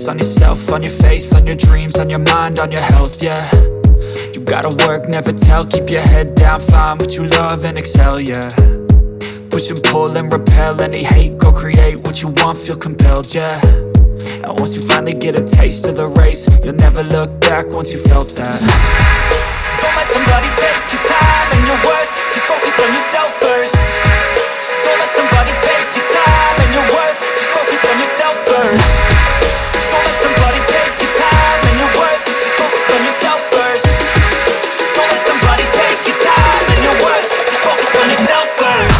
focus on yourself, on your faith, on your dreams, on your mind, on your health, yeah. You gotta work, never tell, keep your head down, find what you love and excel, yeah. Push and pull and repel any hate, go create what you want, feel compelled, yeah. And once you finally get a taste of the race, you'll never look back once you felt that. Don't let somebody take your time and your worth, just focus on yourself first. Don't let somebody take your time and your worth, just focus on yourself first. Don't let somebody take your time and your worth, just focus on yourself first. Don't let somebody take your time and your worth, just focus on yourself first.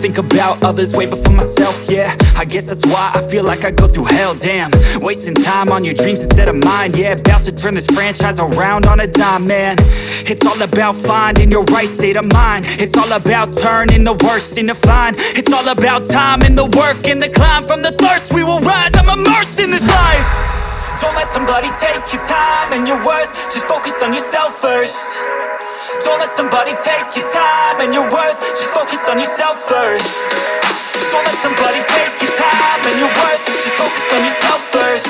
Think about others way before myself, yeah. I guess that's why I feel like I go through hell, damn. Wasting time on your dreams instead of mine, yeah. About to turn this franchise around on a dime, man. It's all about finding your right state of mind. It's all about turning the worst into fine. It's all about time and the work and the climb. From the thirst we will rise, I'm immersed in this life. Don't let somebody take your time and your worth, just focus on yourself first. Don't let somebody take your time and your worth, just focus on yourself first. Don't let somebody take your time and your worth, just focus on yourself first.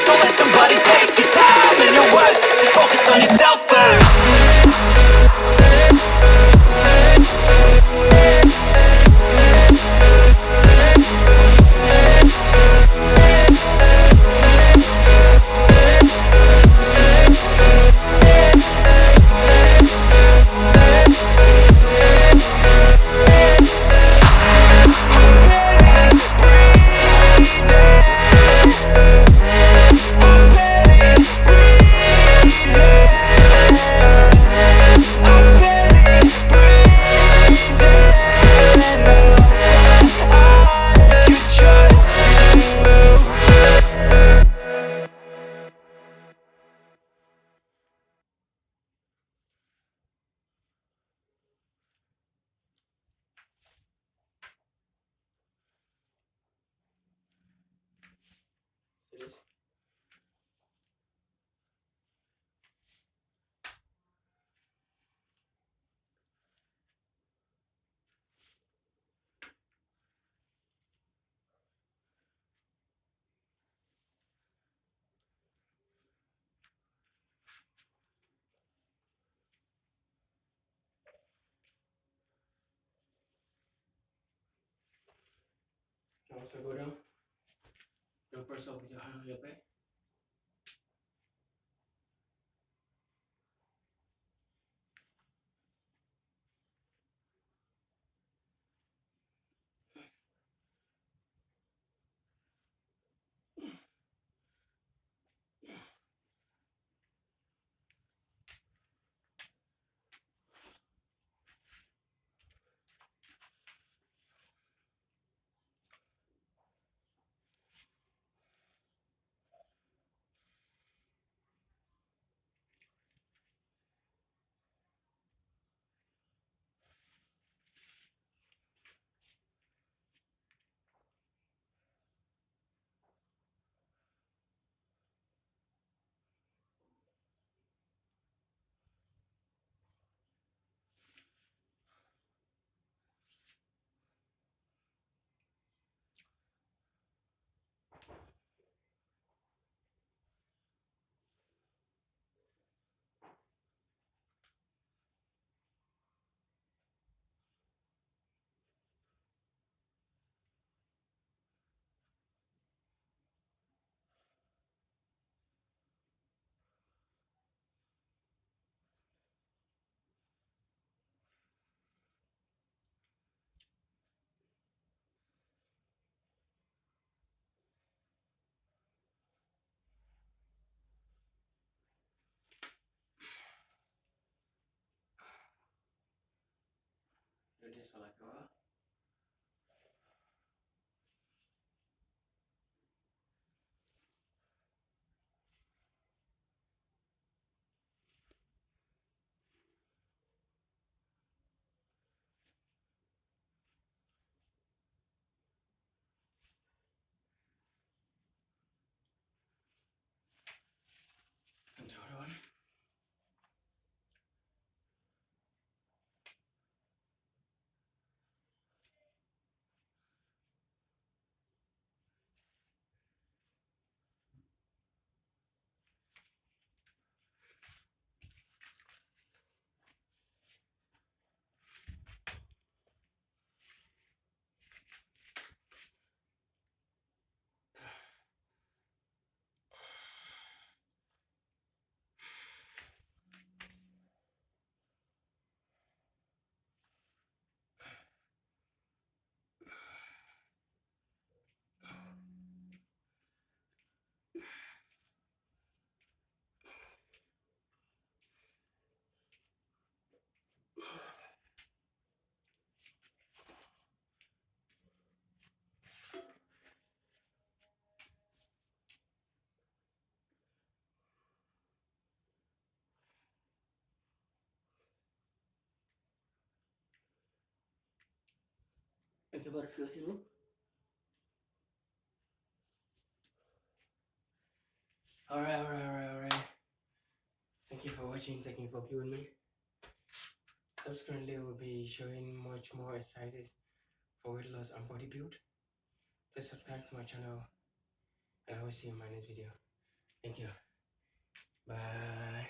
Don't let somebody take your time and your worth, just focus on yourself first. Seguro, yung person ko dyan, yapay. tadi sholat doa. Untuk everyone. Thank you for reflecting, bro. Alright. Thank you for watching. Thank you for viewing me. Subsequently, we'll be showing much more exercises for weight loss and body build. Please subscribe to my channel, and I will see you in my next video. Thank you. Bye.